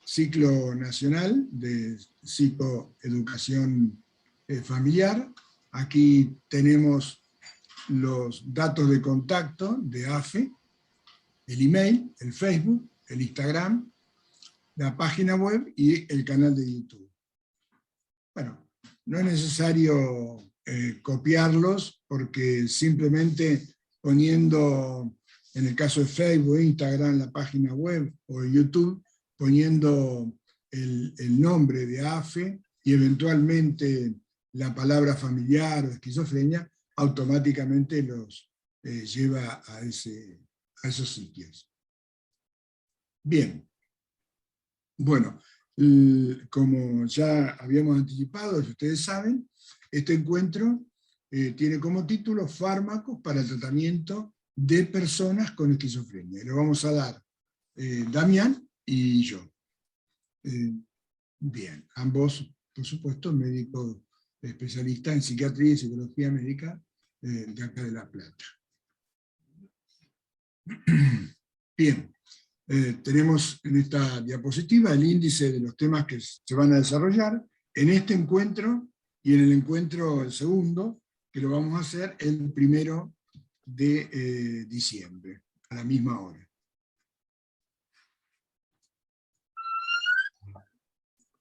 Ciclo nacional de psicoeducación familiar. Aquí tenemos los datos de contacto de AFE, el email, el Facebook, el Instagram, la página web y el canal de YouTube. Bueno, no es necesario copiarlos, porque simplemente poniendo, en el caso de Facebook, Instagram, la página web o YouTube, poniendo el nombre de AFE y eventualmente la palabra familiar o esquizofrenia, automáticamente los lleva a esos sitios. Bien. Bueno, como ya habíamos anticipado, y ustedes saben, este encuentro tiene como título Fármacos para el tratamiento de personas con esquizofrenia. Y lo vamos a dar Damián y yo. Bien, ambos, por supuesto, médicos especialistas en psiquiatría y psicología médica de acá de La Plata. Bien. Tenemos en esta diapositiva el índice de los temas que se van a desarrollar en este encuentro y en el encuentro el segundo, que lo vamos a hacer el 1 de diciembre, a la misma hora.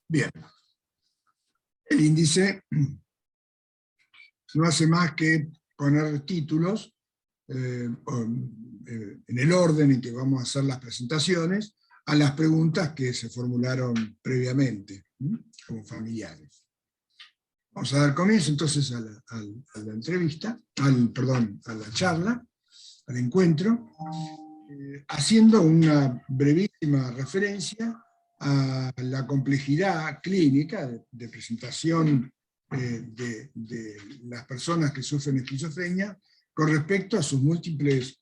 Bien. El índice no hace más que poner títulos en el orden en que vamos a hacer las presentaciones, a las preguntas que se formularon previamente, como familiares. Vamos a dar comienzo entonces a la entrevista, a la charla, al encuentro, haciendo una brevísima referencia a la complejidad clínica de presentación de las personas que sufren esquizofrenia con respecto a sus múltiples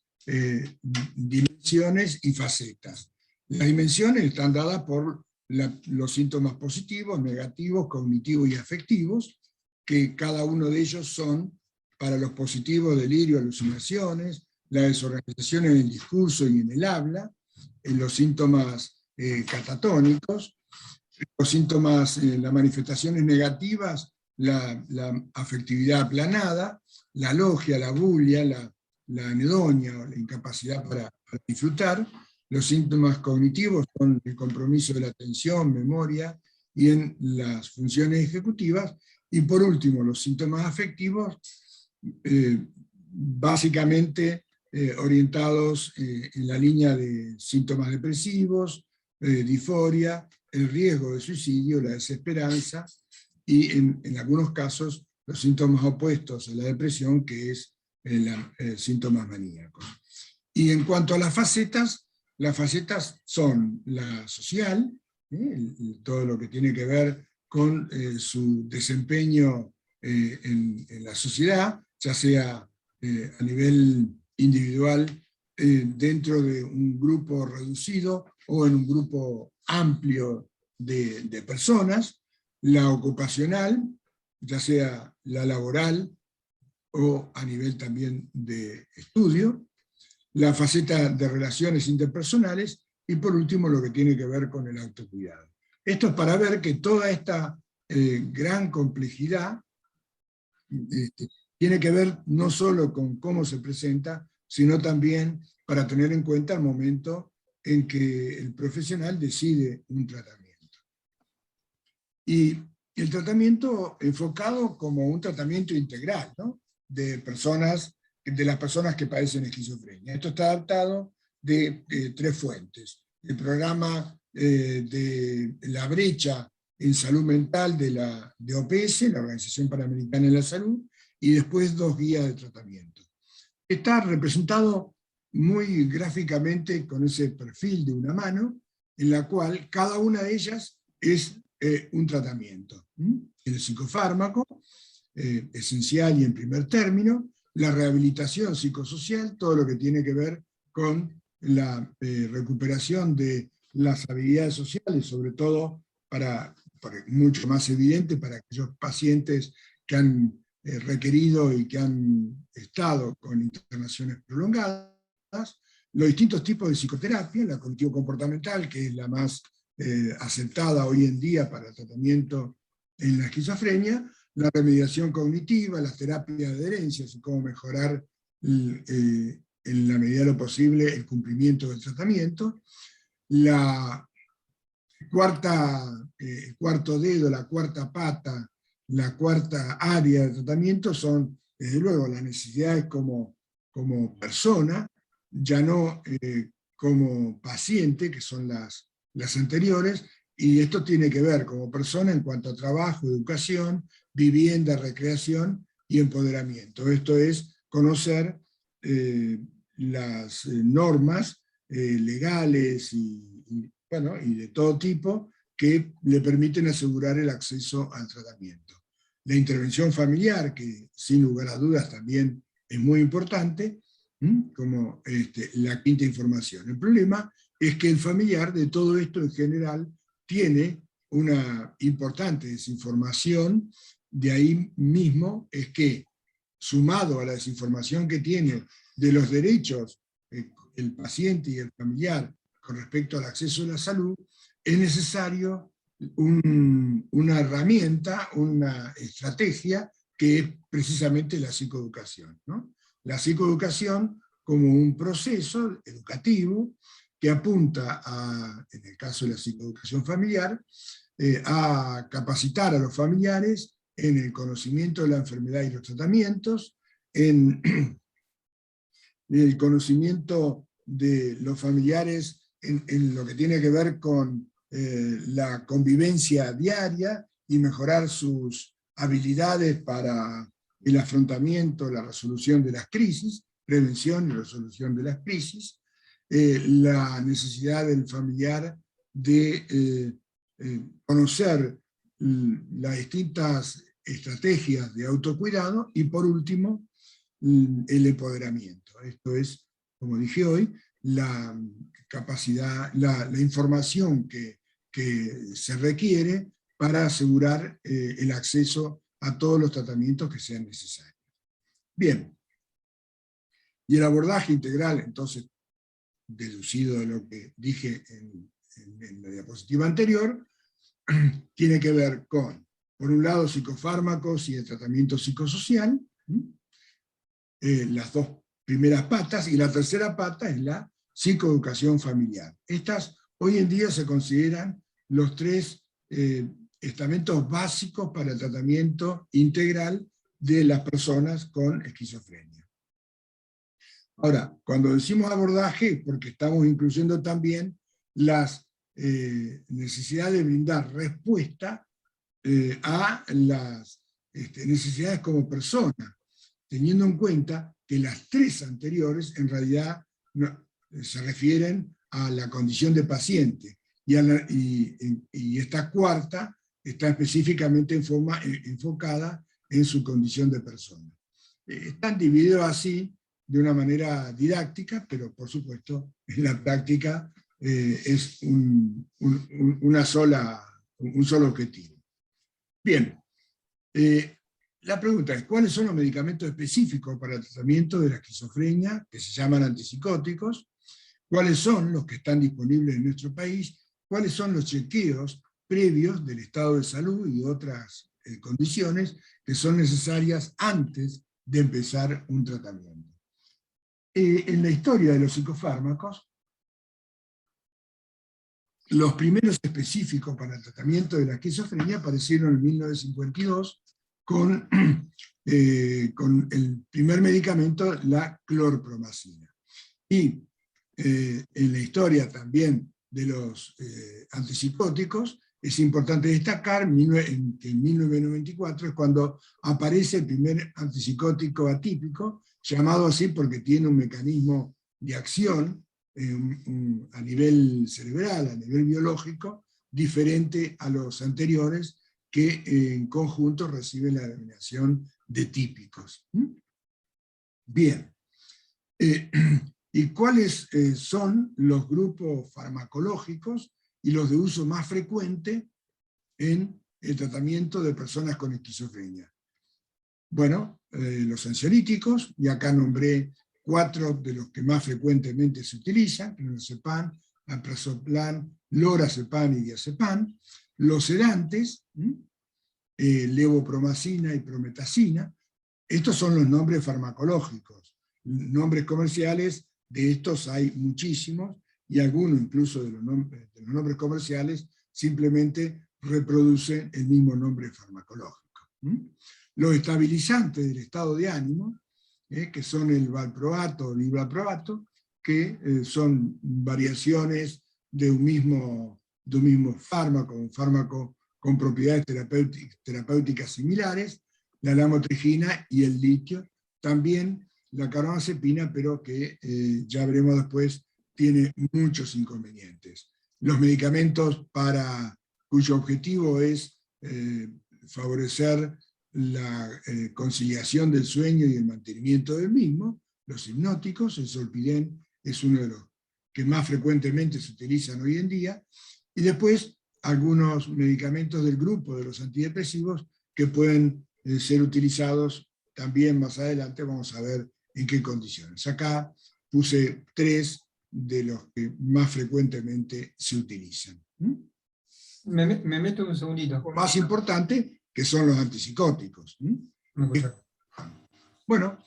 dimensiones y facetas. Las dimensiones están dadas por los síntomas positivos, negativos, cognitivos y afectivos, que cada uno de ellos son, para los positivos, delirio, alucinaciones, la desorganización en el discurso y en el habla, los síntomas catatónicos, los síntomas, las manifestaciones negativas, la afectividad aplanada, la logia, la bulia, la anedonia o la incapacidad para disfrutar. Los síntomas cognitivos son el compromiso de la atención, memoria y en las funciones ejecutivas. Y por último, los síntomas afectivos, básicamente orientados en la línea de síntomas depresivos, disforia, el riesgo de suicidio, la desesperanza, y en algunos casos los síntomas opuestos a la depresión, que es síntomas maníacos. Y en cuanto a las facetas son la social, todo lo que tiene que ver con su desempeño en la sociedad, ya sea a nivel individual, dentro de un grupo reducido o en un grupo amplio de personas, la ocupacional, ya sea la laboral o a nivel también de estudio, la faceta de relaciones interpersonales y por último lo que tiene que ver con el autocuidado. Esto es para ver que toda esta gran complejidad tiene que ver no solo con cómo se presenta, sino también para tener en cuenta el momento en que el profesional decide un tratamiento. Y el tratamiento enfocado como un tratamiento integral, ¿no?, de las personas que padecen esquizofrenia. Esto está adaptado de 3 fuentes. El programa de la brecha en salud mental de OPS, la Organización Panamericana de la Salud, y después 2 guías de tratamiento. Está representado muy gráficamente con ese perfil de una mano, en la cual cada una de ellas es un tratamiento. El psicofármaco, esencial y en primer término, la rehabilitación psicosocial, todo lo que tiene que ver con la recuperación de las habilidades sociales, sobre todo mucho más evidente para aquellos pacientes que han requerido y que han estado con internaciones prolongadas, los distintos tipos de psicoterapia, la cognitivo-comportamental, que es la más aceptada hoy en día para el tratamiento en la esquizofrenia, la remediación cognitiva, las terapias de adherencias y cómo mejorar en la medida de lo posible el cumplimiento del tratamiento, la el cuarto dedo, la cuarta pata, la cuarta área de tratamiento son, desde luego, las necesidades como persona, ya no como paciente, que son las anteriores, y esto tiene que ver como persona en cuanto a trabajo, educación, vivienda, recreación y empoderamiento. Esto es conocer las normas legales bueno, y de todo tipo que le permiten asegurar el acceso al tratamiento. La intervención familiar, que sin lugar a dudas también es muy importante, como la quinta información. El problema es que el familiar de todo esto en general tiene una importante desinformación, de ahí mismo es que, sumado a la desinformación que tiene de los derechos el paciente y el familiar con respecto al acceso a la salud, es necesario una herramienta, una estrategia que es precisamente la psicoeducación, ¿no? La psicoeducación como un proceso educativo que apunta en el caso de la psicoeducación familiar, a capacitar a los familiares en el conocimiento de la enfermedad y los tratamientos, en el conocimiento de los familiares en lo que tiene que ver con la convivencia diaria y mejorar sus habilidades para el afrontamiento, la resolución de las crisis, prevención y resolución de las crisis, la necesidad del familiar de conocer las distintas estrategias de autocuidado y, por último, el empoderamiento. Esto es, como dije hoy, la capacidad, la información que se requiere para asegurar el acceso a todos los tratamientos que sean necesarios. Bien, y el abordaje integral, entonces, deducido de lo que dije en la diapositiva anterior, tiene que ver con, por un lado, psicofármacos y el tratamiento psicosocial, las dos primeras patas, y la tercera pata es la psicoeducación familiar. Estas hoy en día se consideran los tres estamentos básicos para el tratamiento integral de las personas con esquizofrenia. Ahora, cuando decimos abordaje, porque estamos incluyendo también las necesidades de brindar respuesta a las necesidades como persona, teniendo en cuenta que las tres anteriores en realidad se refieren a la condición de paciente, y esta cuarta está específicamente enfocada en su condición de persona. Están divididos así de una manera didáctica, pero por supuesto en la práctica es un solo objetivo. Bien, la pregunta es, ¿cuáles son los medicamentos específicos para el tratamiento de la esquizofrenia, que se llaman antipsicóticos? ¿Cuáles son los que están disponibles en nuestro país? ¿Cuáles son los chequeos previos del estado de salud y otras condiciones que son necesarias antes de empezar un tratamiento? En la historia de los psicofármacos, los primeros específicos para el tratamiento de la esquizofrenia aparecieron en 1952 con el primer medicamento, la clorpromacina. Y en la historia también de los antipsicóticos, es importante destacar que en 1994 es cuando aparece el primer antipsicótico atípico, llamado así porque tiene un mecanismo de acción a nivel cerebral, a nivel biológico, diferente a los anteriores, que en conjunto reciben la denominación de típicos. Bien. ¿Y cuáles son los grupos farmacológicos y los de uso más frecuente en el tratamiento de personas con esquizofrenia? Bueno, los ansiolíticos, y acá nombré 4 de los que más frecuentemente se utilizan: clonazepam, alprazolam, lorazepam y diazepam. Los sedantes, levopromacina y prometacina. Estos son los nombres farmacológicos. Nombres comerciales, de estos hay muchísimos, y algunos incluso de los nombres comerciales simplemente reproducen el mismo nombre farmacológico. Los estabilizantes del estado de ánimo, que son el valproato o el ivalproato, que son variaciones de un mismo fármaco, un fármaco con propiedades terapéuticas similares, la lamotrigina y el litio. También la carbamazepina, pero que ya veremos después, tiene muchos inconvenientes. Los medicamentos cuyo objetivo es favorecer la conciliación del sueño y el mantenimiento del mismo, los hipnóticos, el zolpidem es uno de los que más frecuentemente se utilizan hoy en día, y después algunos medicamentos del grupo de los antidepresivos que pueden ser utilizados también más adelante. Vamos a ver en qué condiciones. Acá puse 3 de los que más frecuentemente se utilizan. Me meto un segundito. Lo más importante, que son los antipsicóticos. Bueno,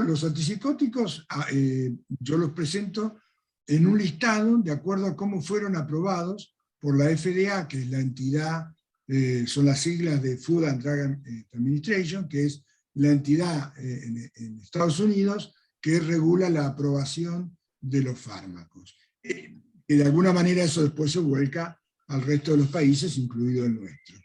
los antipsicóticos yo los presento en un listado de acuerdo a cómo fueron aprobados por la FDA, que es la entidad, son las siglas de Food and Drug Administration, que es la entidad en Estados Unidos que regula la aprobación de los fármacos. Que de alguna manera eso después se vuelca al resto de los países, incluido el nuestro.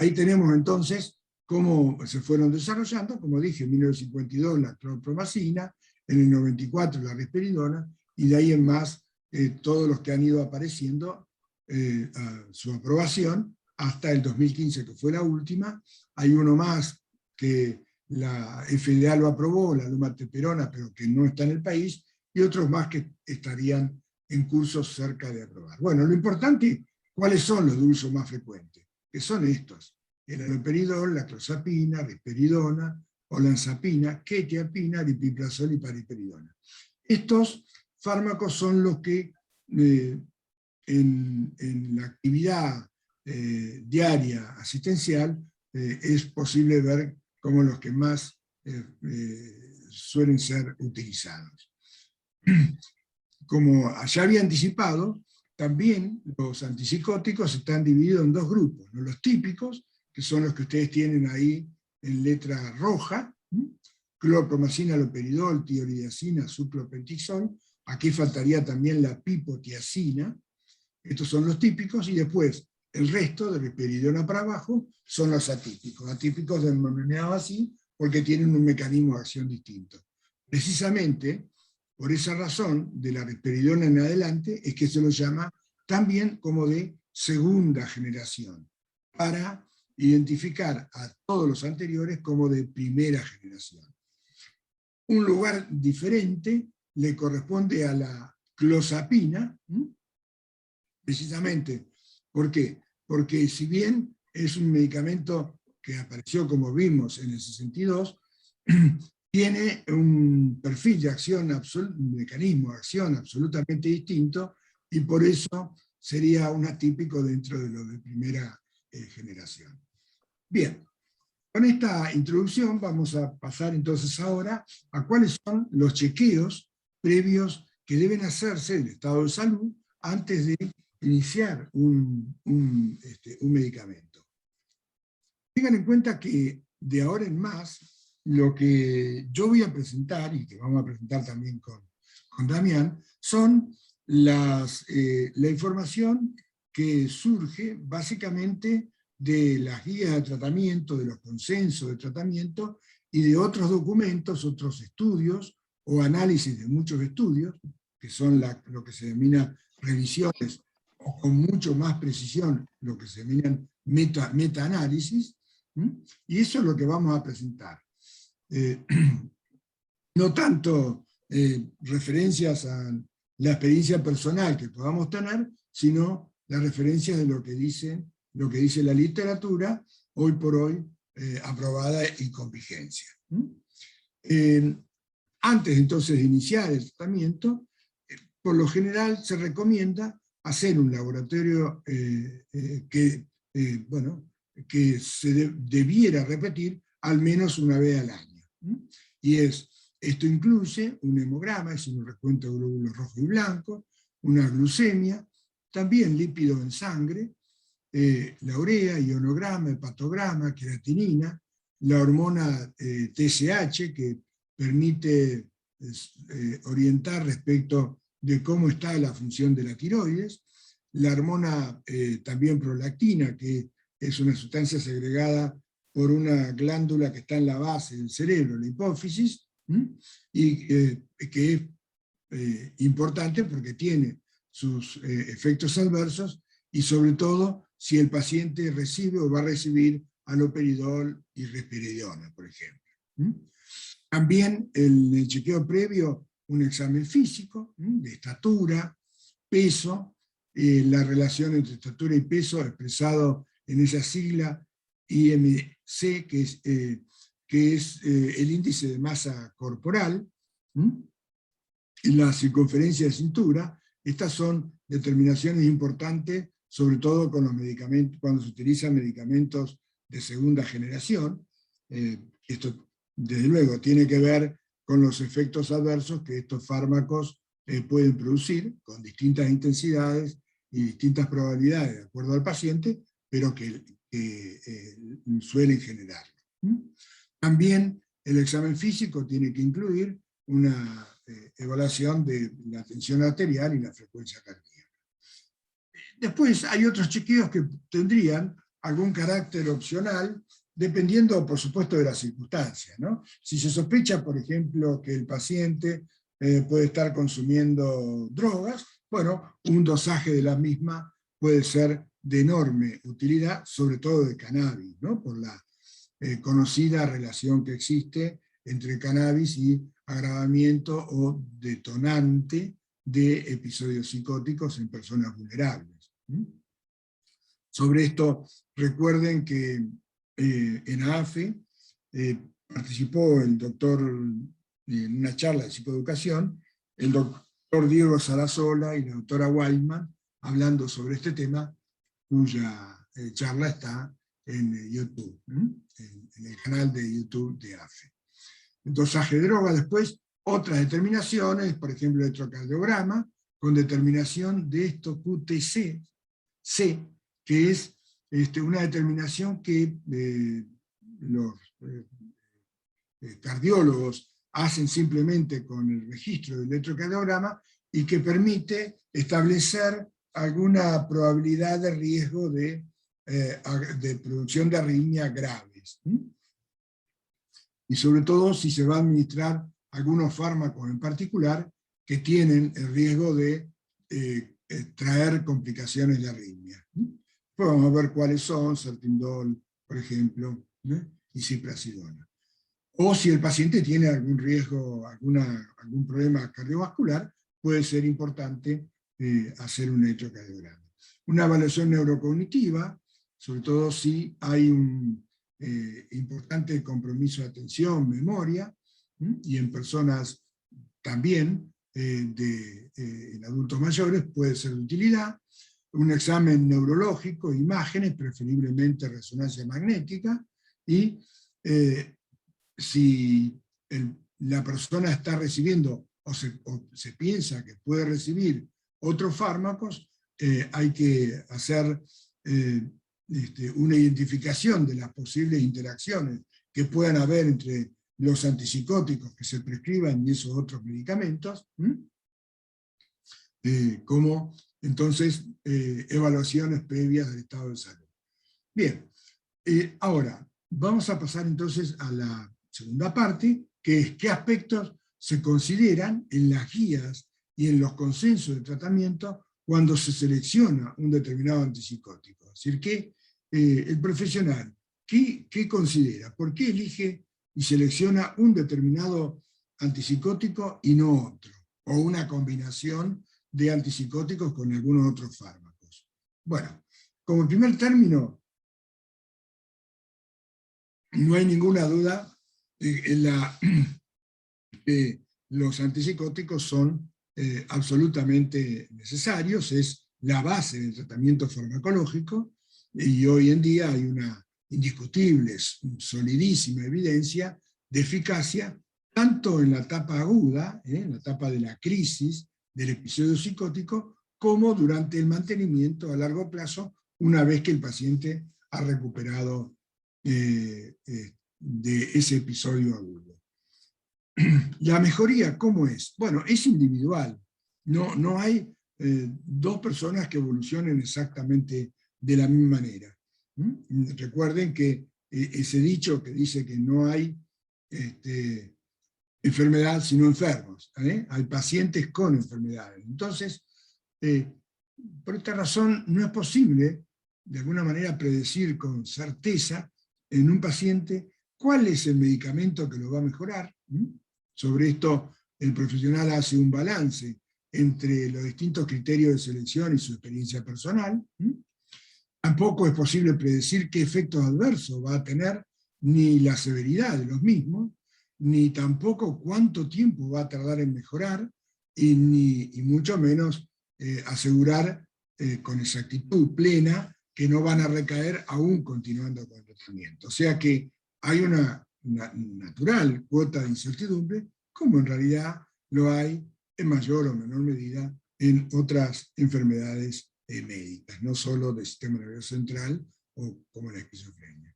Ahí tenemos entonces cómo se fueron desarrollando. Como dije, en 1952 la clorpromacina, en el 94 la risperidona, y de ahí en más todos los que han ido apareciendo a su aprobación hasta el 2015, que fue la última. Hay uno más que la FDA lo aprobó, la lumateperona, pero que no está en el país, y otros más que estarían en curso cerca de aprobar. Bueno, lo importante, ¿cuáles son los de uso más frecuentes? Que son estos: el haloperidol, la clozapina, risperidona, olanzapina, quetiapina, aripiprazol y paliperidona. Estos fármacos son los que en la actividad diaria asistencial es posible ver como los que más suelen ser utilizados. Como ya había anticipado, también los antipsicóticos están divididos en 2 grupos, ¿no? Los típicos, que son los que ustedes tienen ahí en letra roja: clorpromacina, haloperidol, tioridiazina, suclopentixol. Aquí faltaría también la pipotiacina. Estos son los típicos, y después el resto, de risperidona para abajo, son los atípicos. Atípicos denominados así porque tienen un mecanismo de acción distinto. Precisamente por esa razón, de la risperidona en adelante, es que se lo llama también como de segunda generación, para identificar a todos los anteriores como de primera generación. Un lugar diferente le corresponde a la clozapina, precisamente. ¿Por qué? Porque si bien es un medicamento que apareció, como vimos, en el 62, tiene un perfil de acción, un mecanismo de acción absolutamente distinto, y por eso sería un atípico dentro de los de primera generación. Bien, con esta introducción vamos a pasar entonces ahora a cuáles son los chequeos previos que deben hacerse del estado de salud antes de iniciar un medicamento. Tengan en cuenta que de ahora en más, lo que yo voy a presentar, y que vamos a presentar también con Damián, son la información que surge básicamente de las guías de tratamiento, de los consensos de tratamiento, y de otros documentos, otros estudios, o análisis de muchos estudios, que son lo que se denomina revisiones, o con mucho más precisión, lo que se denominan meta-análisis, y eso es lo que vamos a presentar. No tanto referencias a la experiencia personal que podamos tener, sino las referencias de lo que dice la literatura, hoy por hoy aprobada y con vigencia. Antes entonces de iniciar el tratamiento, por lo general se recomienda hacer un laboratorio que se debiera repetir al menos una vez al año. Y esto incluye un hemograma, es un recuento de glóbulos rojos y blancos, una glucemia, también lípidos en sangre, la urea, ionograma, hepatograma, creatinina, la hormona TSH, que permite orientar respecto de cómo está la función de la tiroides, la hormona también prolactina, que es una sustancia segregada por una glándula que está en la base del cerebro, la hipófisis, y que es importante porque tiene sus efectos adversos, y sobre todo si el paciente recibe o va a recibir haloperidol y risperidona, por ejemplo. También en el chequeo previo, un examen físico, de estatura, peso, la relación entre estatura y peso expresado en esa sigla IMC, que es el índice de masa corporal, la circunferencia de cintura. Estas son determinaciones importantes, sobre todo con los medicamentos, cuando se utilizan medicamentos de segunda generación. Esto, desde luego, tiene que ver con los efectos adversos que estos fármacos pueden producir, con distintas intensidades y distintas probabilidades de acuerdo al paciente, pero que suelen generar. También el examen físico tiene que incluir una evaluación de la tensión arterial y la frecuencia cardíaca. Después hay otros chequeos que tendrían algún carácter opcional, dependiendo, por supuesto, de las circunstancias, ¿no? Si se sospecha, por ejemplo, que el paciente puede estar consumiendo drogas, bueno, un dosaje de la misma puede ser de enorme utilidad, sobre todo de cannabis, ¿no? Por la conocida relación que existe entre cannabis y agravamiento o detonante de episodios psicóticos en personas vulnerables. Sobre esto, recuerden que en AFE participó el doctor, en una charla de psicoeducación, el doctor Diego Sarasola y la doctora Wildman, hablando sobre este tema, cuya charla está en YouTube, en el canal de YouTube de AFE. El dosaje de droga, después otras determinaciones, por ejemplo el electrocardiograma, con determinación de esto QTC, que es una determinación que los cardiólogos hacen simplemente con el registro del electrocardiograma y que permite establecer alguna probabilidad de riesgo de producción de arritmias graves. Y sobre todo si se va a administrar algunos fármacos en particular que tienen el riesgo de traer complicaciones de arritmia. Pues vamos a ver cuáles son, Sertindol, por ejemplo, y ciprasidona. O si el paciente tiene algún riesgo, algún problema cardiovascular, puede ser importante hacer un electrocardiograma. Una evaluación neurocognitiva, sobre todo si hay un importante compromiso de atención, memoria, y en personas también, en adultos mayores, puede ser de utilidad. Un examen neurológico, imágenes, preferiblemente resonancia magnética, y si la persona está recibiendo o se piensa que puede recibir otros fármacos, hay que hacer una identificación de las posibles interacciones que puedan haber entre los antipsicóticos que se prescriban y esos otros medicamentos, como entonces evaluaciones previas del estado de salud. Bien, ahora vamos a pasar entonces a la segunda parte, que es qué aspectos se consideran en las guías y en los consensos de tratamiento cuando se selecciona un determinado antipsicótico. Es decir, que el profesional, ¿qué considera? ¿Por qué elige y selecciona un determinado antipsicótico y no otro? O una combinación de antipsicóticos con algunos otros fármacos. Bueno, como primer término, no hay ninguna duda los antipsicóticos son absolutamente necesarios, es la base del tratamiento farmacológico, y hoy en día hay una indiscutible, solidísima evidencia de eficacia, tanto en la etapa aguda, en la etapa de la crisis del episodio psicótico, como durante el mantenimiento a largo plazo, una vez que el paciente ha recuperado de ese episodio agudo. La mejoría, ¿cómo es? Bueno, es individual. No hay dos personas que evolucionen exactamente de la misma manera. Recuerden que ese dicho que dice que no hay enfermedad sino enfermos. Hay pacientes con enfermedades. Entonces, por esta razón no es posible, de alguna manera, predecir con certeza en un paciente cuál es el medicamento que lo va a mejorar. Sobre esto, el profesional hace un balance entre los distintos criterios de selección y su experiencia personal. Tampoco es posible predecir qué efectos adversos va a tener, ni la severidad de los mismos, ni tampoco cuánto tiempo va a tardar en mejorar, y mucho menos asegurar con exactitud plena que no van a recaer aún continuando con el tratamiento. O sea que hay una natural cuota de incertidumbre, como en realidad lo hay en mayor o menor medida en otras enfermedades médicas, no solo del sistema nervioso central o como la esquizofrenia.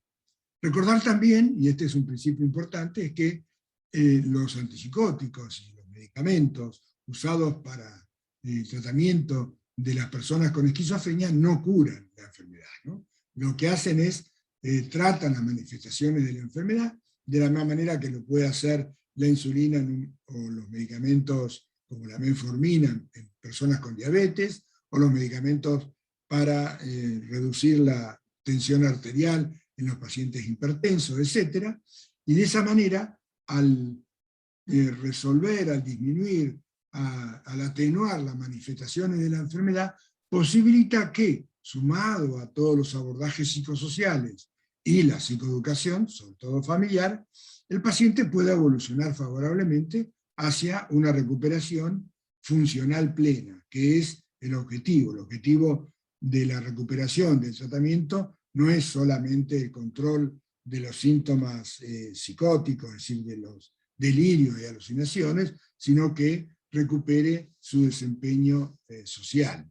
Recordar también, y este es un principio importante, es que los antipsicóticos y los medicamentos usados para el tratamiento de las personas con esquizofrenia no curan la enfermedad, ¿no? Lo que hacen es tratan las manifestaciones de la enfermedad de la misma manera que lo puede hacer la insulina o los medicamentos como la metformina en personas con diabetes, o los medicamentos para reducir la tensión arterial en los pacientes hipertensos, etc. Y de esa manera, al resolver, al disminuir, al atenuar las manifestaciones de la enfermedad, posibilita que, sumado a todos los abordajes psicosociales y la psicoeducación, sobre todo familiar, el paciente pueda evolucionar favorablemente hacia una recuperación funcional plena, que es el objetivo. El objetivo de la recuperación del tratamiento no es solamente el control de los síntomas psicóticos, es decir, de los delirios y alucinaciones, sino que recupere su desempeño social.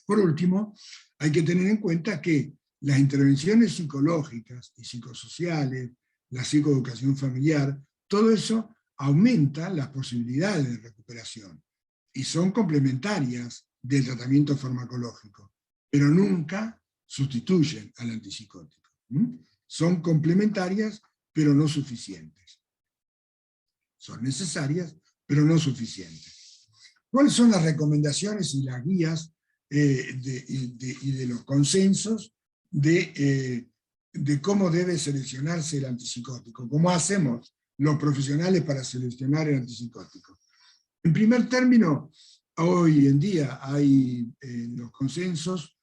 Por último, hay que tener en cuenta que las intervenciones psicológicas y psicosociales, la psicoeducación familiar, todo eso aumenta las posibilidades de recuperación y son complementarias del tratamiento farmacológico, pero nunca sustituyen al antipsicótico. Son complementarias, pero no suficientes. Son necesarias, pero no suficientes. ¿Cuáles son las recomendaciones y las guías y de los consensos de cómo debe seleccionarse el antipsicótico? ¿Cómo hacemos los profesionales para seleccionar el antipsicótico? En primer término, hoy en día hay los consensos,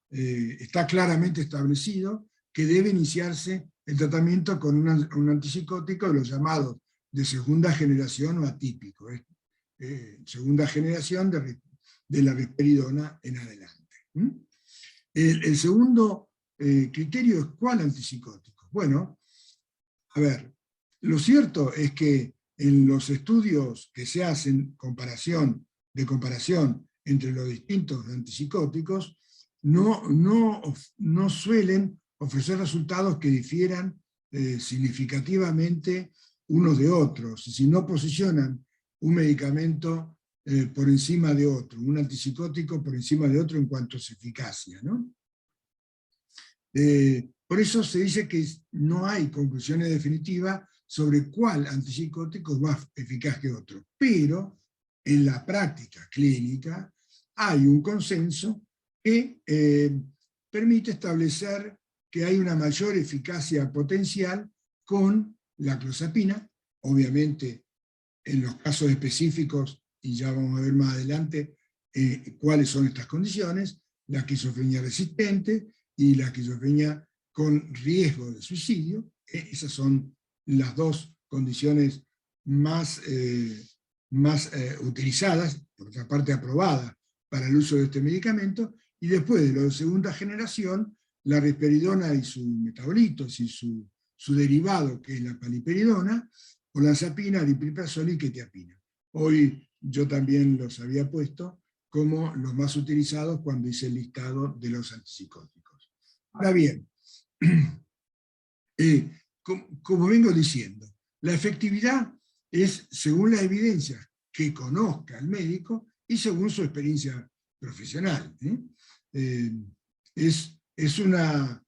está claramente establecido que debe iniciarse el tratamiento con un antipsicótico de los llamados de segunda generación o atípico, segunda generación de la risperidona en adelante. El segundo criterio es ¿cuál antipsicótico? Bueno, a ver, lo cierto es que en los estudios que se hacen de comparación entre los distintos antipsicóticos, no suelen ofrecer resultados que difieran significativamente unos de otros, si no posicionan un medicamento por encima de otro, un antipsicótico por encima de otro en cuanto a su eficacia, ¿no? Por eso se dice que no hay conclusiones definitivas sobre cuál antipsicótico es más eficaz que otro, pero en la práctica clínica hay un consenso que permite establecer que hay una mayor eficacia potencial con la clozapina, obviamente en los casos específicos, y ya vamos a ver más adelante cuáles son estas condiciones, la esquizofrenia resistente y la esquizofrenia con riesgo de suicidio. Esas son las dos condiciones utilizadas, por otra parte aprobadas para el uso de este medicamento, y después de lo de segunda generación, la risperidona y sus metabolitos y su derivado, que es la paliperidona, olanzapina, aripiprazol y quetiapina. Hoy yo también los había puesto como los más utilizados cuando hice el listado de los antipsicóticos. Ahora bien, como vengo diciendo, la efectividad es según las evidencias que conozca el médico y según su experiencia profesional. Es una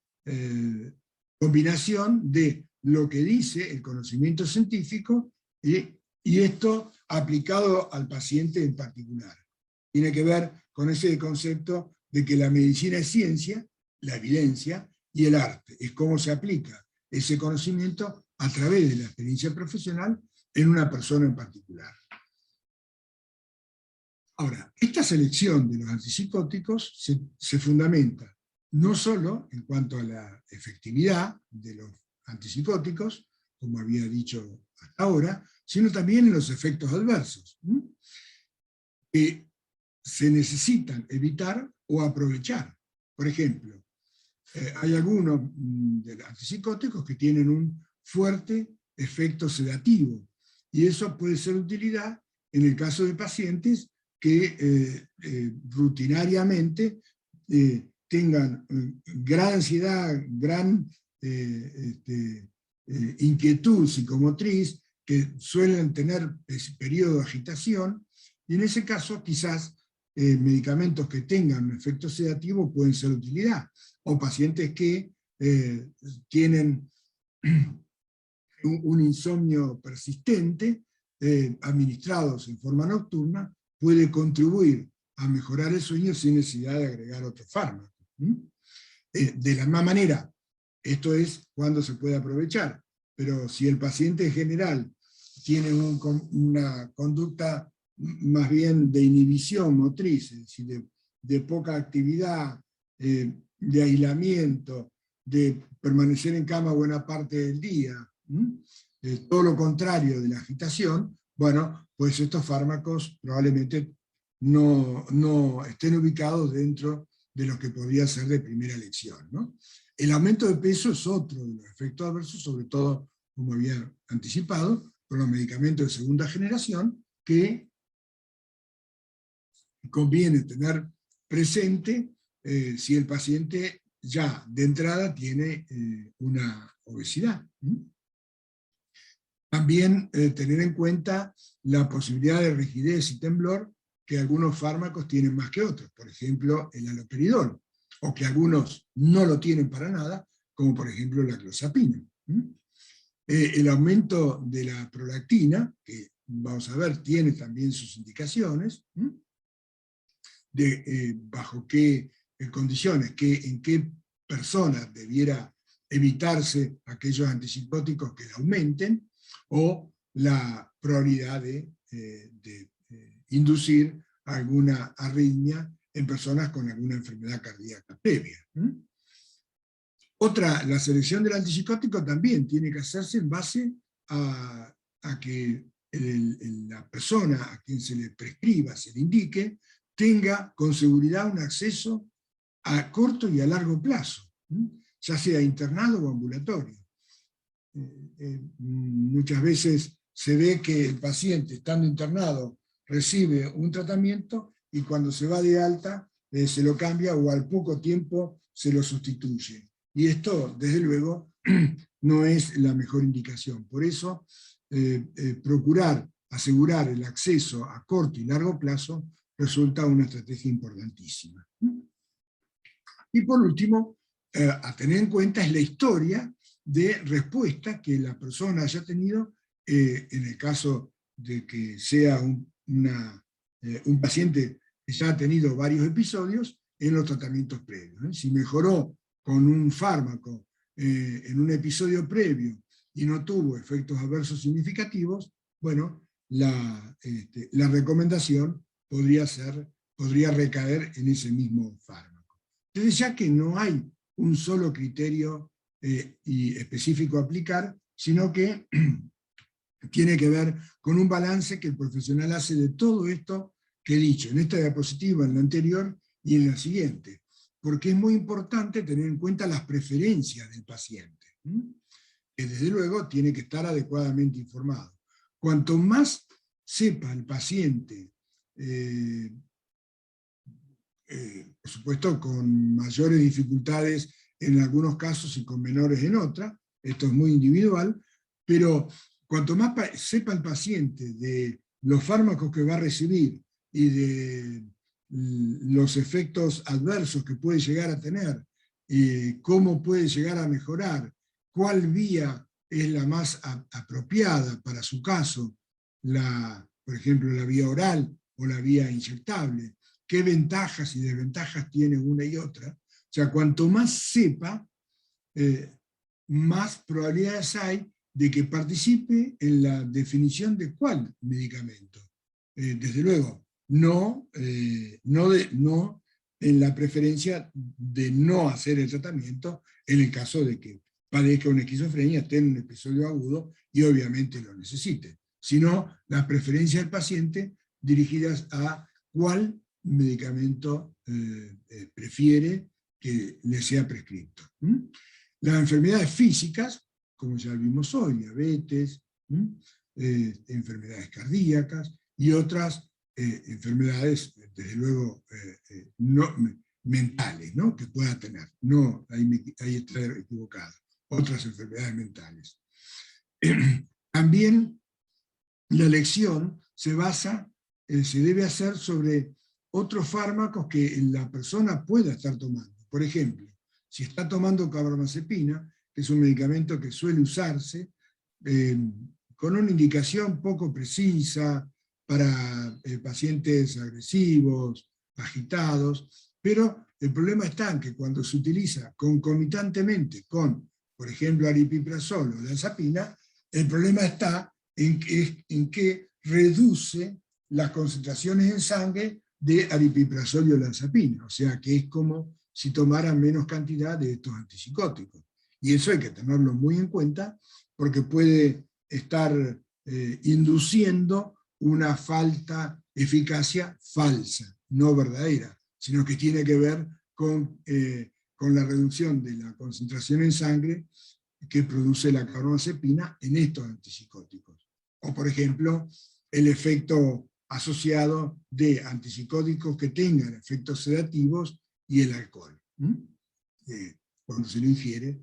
combinación de lo que dice el conocimiento científico y esto aplicado al paciente en particular. Tiene que ver con ese concepto de que la medicina es ciencia, la evidencia y el arte. Es cómo se aplica ese conocimiento a través de la experiencia profesional en una persona en particular. Ahora, esta selección de los antipsicóticos se fundamenta no solo en cuanto a la efectividad de los antipsicóticos, como había dicho hasta ahora, sino también en los efectos adversos, que se necesitan evitar o aprovechar. Por ejemplo, hay algunos de los antipsicóticos que tienen un fuerte efecto sedativo, y eso puede ser de utilidad en el caso de pacientes que rutinariamente tengan gran ansiedad, gran inquietud psicomotriz, que suelen tener periodo de agitación, y en ese caso quizás medicamentos que tengan un efecto sedativo pueden ser de utilidad, o pacientes que tienen un insomnio persistente, administrados en forma nocturna, puede contribuir a mejorar el sueño sin necesidad de agregar otro fármaco. De la misma manera, esto es cuando se puede aprovechar, pero si el paciente en general tiene una conducta más bien de inhibición motriz, es decir, de poca actividad, de aislamiento, de permanecer en cama buena parte del día, todo lo contrario de la agitación, bueno, pues estos fármacos probablemente no estén ubicados dentro de lo que podría ser de primera elección, ¿no? El aumento de peso es otro de los efectos adversos, sobre todo, como había anticipado, con los medicamentos de segunda generación, que conviene tener presente si el paciente ya de entrada tiene una obesidad. También tener en cuenta la posibilidad de rigidez y temblor que algunos fármacos tienen más que otros, por ejemplo el haloperidol, o que algunos no lo tienen para nada, como por ejemplo la clozapina. El aumento de la prolactina, que vamos a ver tiene también sus indicaciones, de bajo qué condiciones, en qué personas debiera evitarse aquellos antipsicóticos que la aumenten, o la probabilidad de inducir alguna arritmia en personas con alguna enfermedad cardíaca previa. La selección del antipsicótico también tiene que hacerse en base a que la persona a quien se le prescriba, se le indique, tenga con seguridad un acceso a corto y a largo plazo, ya sea internado o ambulatorio. Muchas veces se ve que el paciente, estando internado, recibe un tratamiento y cuando se va de alta se lo cambia o al poco tiempo se lo sustituye. Y esto, desde luego, no es la mejor indicación. Por eso, procurar asegurar el acceso a corto y largo plazo resulta una estrategia importantísima. Y por último, a tener en cuenta es la historia de respuesta que la persona haya tenido en el caso de que sea un paciente que ya ha tenido varios episodios en los tratamientos previos. Si mejoró con un fármaco en un episodio previo y no tuvo efectos adversos significativos, bueno, la recomendación podría recaer en ese mismo fármaco. Entonces, ya que no hay un solo criterio y específico a aplicar, sino que tiene que ver con un balance que el profesional hace de todo esto que he dicho, en esta diapositiva, en la anterior y en la siguiente, porque es muy importante tener en cuenta las preferencias del paciente, que desde luego tiene que estar adecuadamente informado. Cuanto más sepa el paciente, por supuesto con mayores dificultades en algunos casos y con menores en otras, esto es muy individual, pero cuanto más sepa el paciente de los fármacos que va a recibir y de los efectos adversos que puede llegar a tener, cómo puede llegar a mejorar, cuál vía es la más apropiada para su caso, por ejemplo, la vía oral o la vía inyectable, qué ventajas y desventajas tiene una y otra. O sea, cuanto más sepa, más probabilidades hay de que participe en la definición de cuál medicamento. Desde luego, no en la preferencia de no hacer el tratamiento en el caso de que padezca una esquizofrenia, esté en un episodio agudo y obviamente lo necesite, sino las preferencias del paciente dirigidas a cuál medicamento prefiere que le sea prescrito. Las enfermedades físicas, como ya vimos hoy, diabetes, enfermedades cardíacas y otras enfermedades, desde luego, no, mentales, ¿no?, que pueda tener. No, ahí está equivocado. Otras enfermedades mentales. También la elección se basa, se debe hacer sobre otros fármacos que la persona pueda estar tomando. Por ejemplo, si está tomando carbamazepina, que es un medicamento que suele usarse con una indicación poco precisa para pacientes agresivos, agitados, pero el problema está en que cuando se utiliza concomitantemente con, por ejemplo, aripiprazol o olanzapina, el problema está en que reduce las concentraciones en sangre de aripiprazol y olanzapina, o sea que es como si tomaran menos cantidad de estos antipsicóticos. Y eso hay que tenerlo muy en cuenta porque puede estar induciendo una eficacia falsa, no verdadera, sino que tiene que ver con la reducción de la concentración en sangre que produce la carbamazepina en estos antipsicóticos. O, por ejemplo, el efecto asociado de antipsicóticos que tengan efectos sedativos y el alcohol, cuando se lo ingiere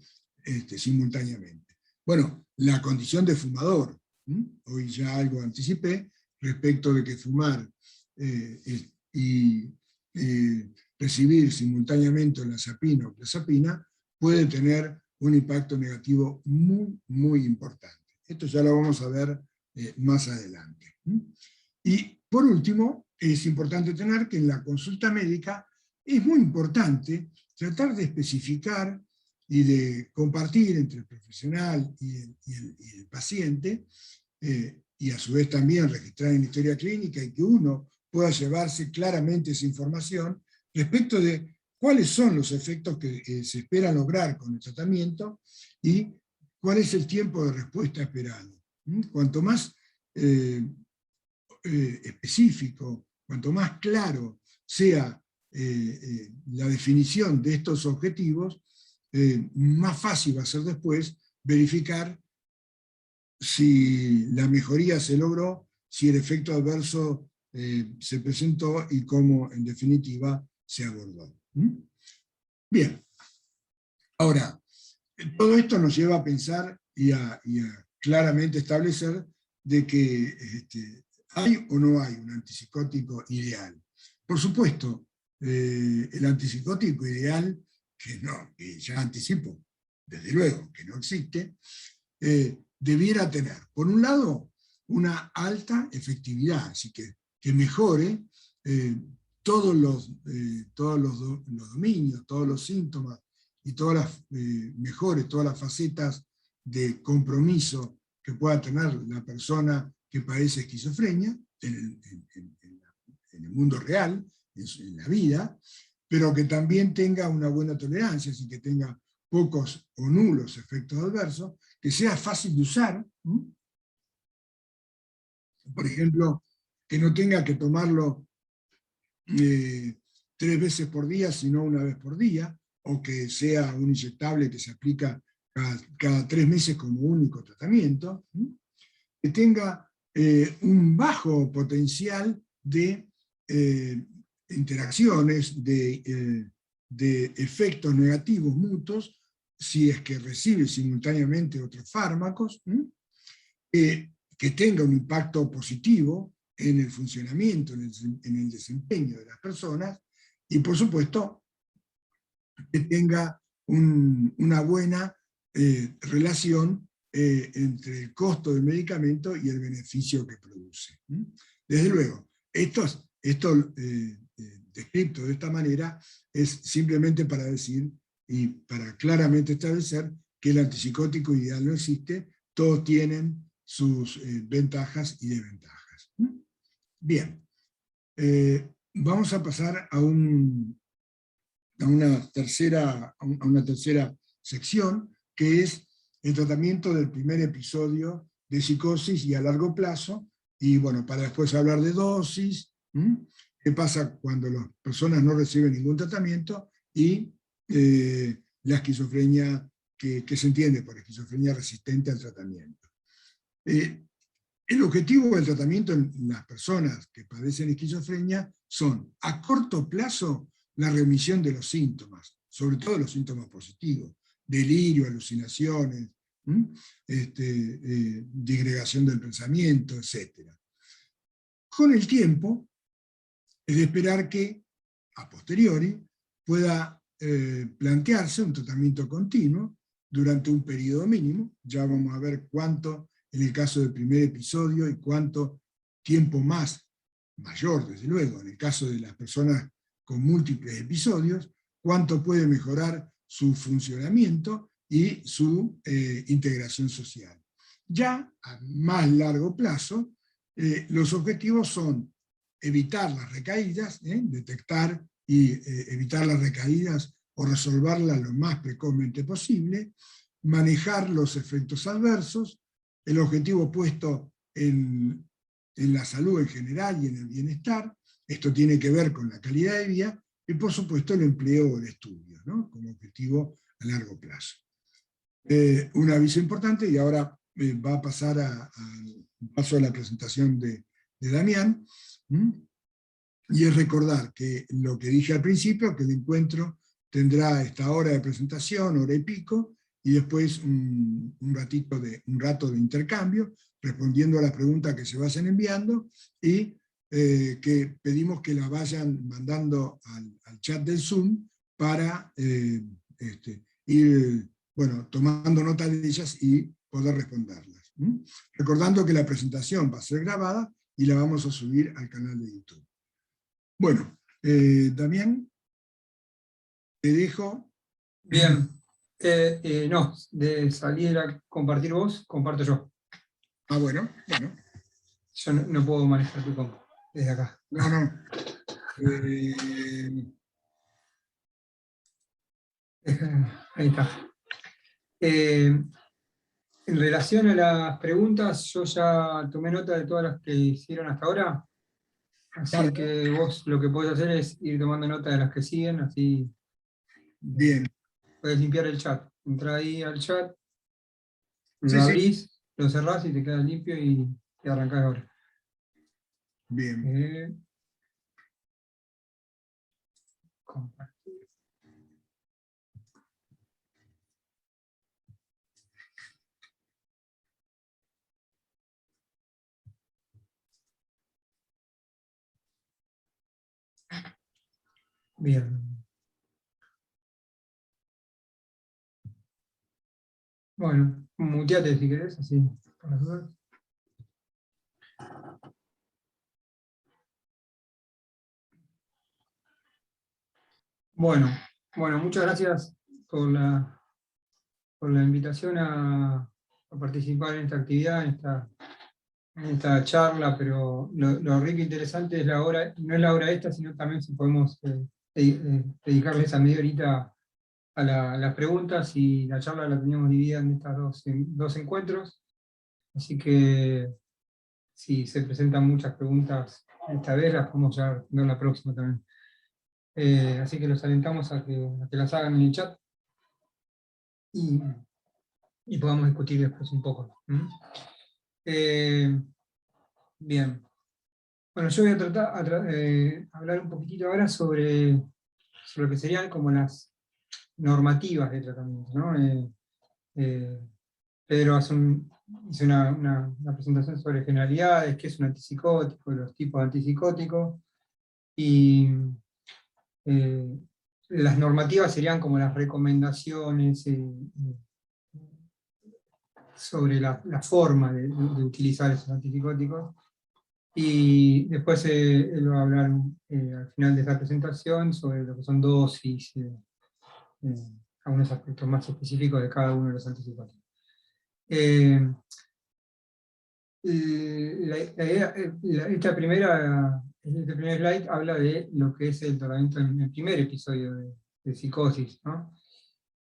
simultáneamente. Bueno, la condición de fumador, hoy ya algo anticipé respecto de que fumar y recibir simultáneamente olanzapina o clozapina puede tener un impacto negativo muy, muy importante. Esto ya lo vamos a ver más adelante. Y por último, es importante tener que en la consulta médica es muy importante tratar de especificar y de compartir entre el profesional y el paciente, y a su vez también registrar en la historia clínica y que uno pueda llevarse claramente esa información respecto de cuáles son los efectos que se espera lograr con el tratamiento y cuál es el tiempo de respuesta esperado. Cuanto más específico, cuanto más claro sea la definición de estos objetivos, más fácil va a ser después verificar si la mejoría se logró, si el efecto adverso se presentó y cómo en definitiva se abordó. Bien, ahora, todo esto nos lleva a pensar y a claramente establecer de que ¿hay o no hay un antipsicótico ideal? Por supuesto, el antipsicótico ideal, que ya anticipo, desde luego que no existe, debiera tener, por un lado, una alta efectividad, así que mejore todos los dominios, todos los síntomas y mejore todas las facetas de compromiso que pueda tener la persona que padece esquizofrenia en el mundo real, en la vida, pero que también tenga una buena tolerancia, así que tenga pocos o nulos efectos adversos, que sea fácil de usar, Por ejemplo, que no tenga que tomarlo 3 veces por día, sino una vez por día, o que sea un inyectable que se aplica cada 3 meses como único tratamiento, que tenga un bajo potencial de interacciones, de efectos negativos mutuos, si es que recibe simultáneamente otros fármacos, que tenga un impacto positivo en el funcionamiento, en el desempeño de las personas, y por supuesto que tenga una buena relación entre el costo del medicamento y el beneficio que produce. Desde luego, esto descrito de esta manera es simplemente para decir y para claramente establecer que el antipsicótico ideal no existe, todos tienen sus ventajas y desventajas. Bien, vamos a pasar a una tercera sección, que es el tratamiento del primer episodio de psicosis y a largo plazo, y bueno, para después hablar de dosis, qué pasa cuando las personas no reciben ningún tratamiento, y la esquizofrenia que se entiende por esquizofrenia resistente al tratamiento. El objetivo del tratamiento en las personas que padecen esquizofrenia son, a corto plazo, la remisión de los síntomas, sobre todo los síntomas positivos, delirio, alucinaciones, disgregación del pensamiento, etc. Con el tiempo, es de esperar que, a posteriori, pueda plantearse un tratamiento continuo durante un periodo mínimo. Ya vamos a ver cuánto en el caso del primer episodio y cuánto tiempo mayor, desde luego, en el caso de las personas con múltiples episodios, cuánto puede mejorar su funcionamiento y su integración social. Ya a más largo plazo, los objetivos son evitar las recaídas, detectar y evitar las recaídas o resolverlas lo más precozmente posible, manejar los efectos adversos, el objetivo puesto en la salud en general y en el bienestar. Esto tiene que ver con la calidad de vida y por supuesto el empleo de estudios, ¿no?, como objetivo a largo plazo. Un aviso importante, y ahora va a pasar paso a la presentación de Damián, y es recordar que lo que dije al principio, que el encuentro tendrá esta hora de presentación, hora y pico, y después un rato de intercambio, respondiendo a las preguntas que se vayan enviando, y que pedimos que la vayan mandando al chat del Zoom para ir tomando nota de ellas y poder responderlas. Recordando que la presentación va a ser grabada y la vamos a subir al canal de YouTube. Bueno, Damián, te dejo. Bien. No, de salir a compartir vos, comparto yo. Ah, bueno. Yo no puedo manejar tu compu desde acá. No. Ahí está. En relación a las preguntas, yo ya tomé nota de todas las que hicieron hasta ahora, así que vos lo que podés hacer es ir tomando nota de las que siguen, así bien. Puedes limpiar el chat. Entra ahí al chat, Sí, lo abrís, lo cerrás y te quedas limpio y arrancás ahora. Bien. Compartir. Bien. Bueno, muteate si querés, así, por las dudas. Bueno, muchas gracias por la invitación a participar en esta actividad, en esta charla, pero lo rico e interesante es la hora, no es la hora esta, sino también si podemos dedicarle esa media horita a las preguntas, y la charla la teníamos dividida en estos dos encuentros, así que si se presentan muchas preguntas esta vez, las podemos ya responder la próxima también. Así que los alentamos a que las hagan en el chat y podamos discutir después un poco. Bien. Bueno, yo voy a tratar hablar un poquitito ahora sobre lo que serían como las normativas de tratamiento, ¿no? Pedro hizo una presentación sobre generalidades, qué es un antipsicótico, los tipos de antipsicóticos, y las normativas serían como las recomendaciones sobre la forma de utilizar esos antipsicóticos. Y después él va a hablar al final de esta presentación sobre lo que son dosis, algunos aspectos más específicos de cada uno de los antipsicóticos. Este primer slide habla de lo que es el tratamiento en el primer episodio de psicosis, ¿no?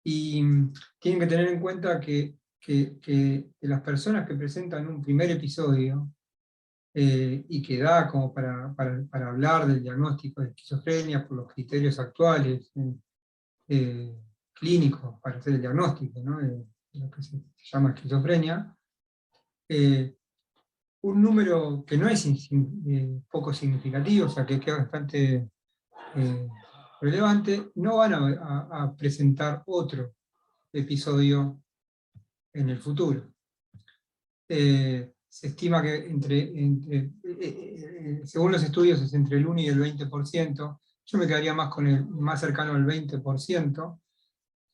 Y tienen que tener en cuenta que las personas que presentan un primer episodio y que da como para hablar del diagnóstico de esquizofrenia por los criterios actuales clínicos para hacer el diagnóstico, ¿no? De lo que se llama esquizofrenia, un número que no es poco significativo, o sea que es bastante relevante, no van a presentar otro episodio en el futuro. Se estima que según los estudios es entre el 1 y el 20%, yo me quedaría más cercano al 20%,